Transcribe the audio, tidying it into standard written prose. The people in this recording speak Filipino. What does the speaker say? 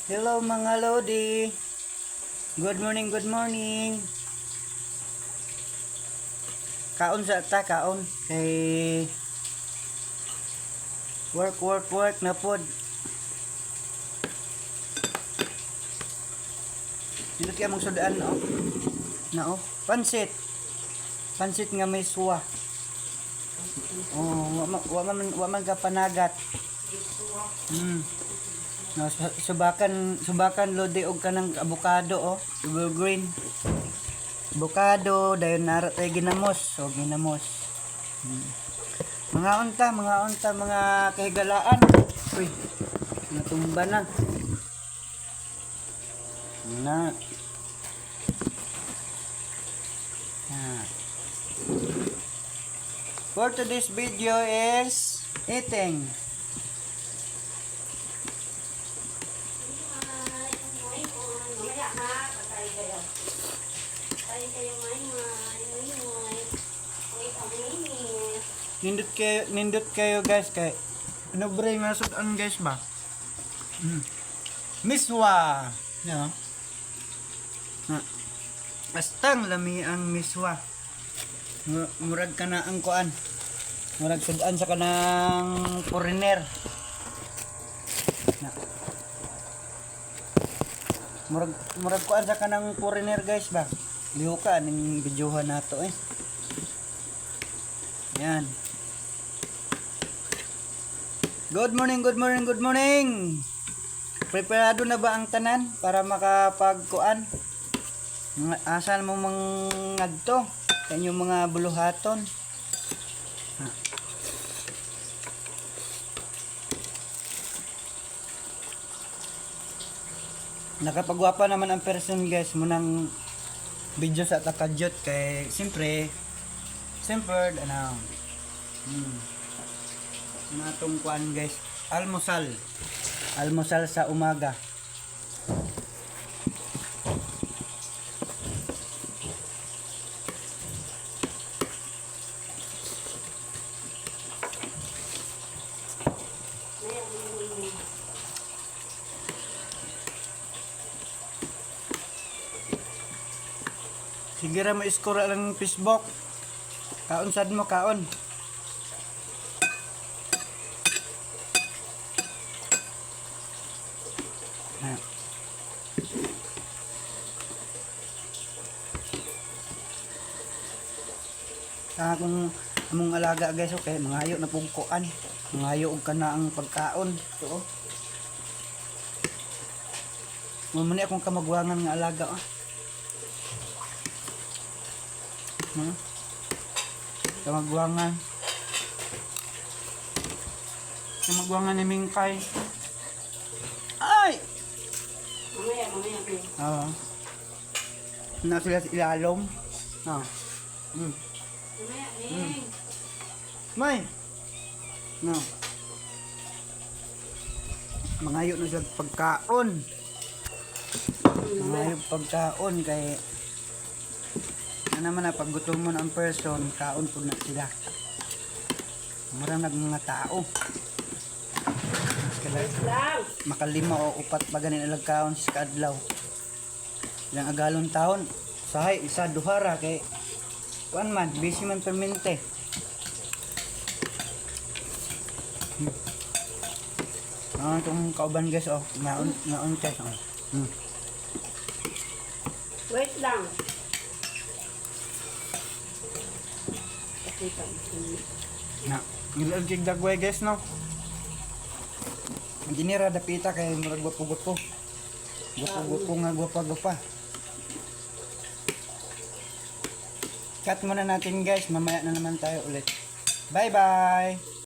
Hello mga Lodi. Good morning, good morning. Kaon sa ta, kaon. Kay work na pod. Dito kaya mong sudaan, oh. Na, oh. Pansit. Pansit nga may suwa. Oh, wa man ka panagat. No, subakan Lodi og kanang avocado, oh. Evergreen. Avocado dayon nara tay ginamos, o ginamos. Mga unta, mga kahigalaan. Uy. Natumba na. Na. Ah. For today's video is eating. Nindot kayo guys kay ano bray masudan guys ba? Miswa. No. Astang lami ang miswa. Murag ka na ang kuan. Murag sudan sa kanang foreigner. Murag kuan sa kanang foreigner guys ba? Liho ka ning videohan nato eh. Yan. Good morning. Preparado na ba ang tanan para makapagkuan? Asan mo mangadto? Kanyang mga buluhaton. Nakapagwapa naman ang person guys munang video sa takadyot kay siyempre ano natong kuan guys, almusal sa umaga. Sige ra mo iskora lang Facebook. Kaon sad mo kaon. Kung among alaga guys, okay, mangayo na pugkuan. Mangayo og kana ang pagkaon. So, mamuni akong kamagwangan nga alaga, oh. Kamagwangan ni Mingkay. Ay! Mamaya. Oo. Na sila sa ilalom. Oo. May! No. Mangayo na sila pagkaon. Mangayo pagkaon kay ano naman na paggutom mo ng person, kaon po na sila. Marang mga tao. Makalima o upat pa ganin ilag kaon sa kaadlaw. Ilang agalon taon, sahay, isa, duhara, kay kuan man, busy man permente. Itong kauban guys, oh, naon guys, oh. Wait lang. Nilagig dagway guys, no? Hindi nira dapita kay murag gwapo-gwapo. Gwapo-gwapo nga gwapa-gwapa. Cut muna natin guys, mamaya na naman tayo ulit. Bye bye!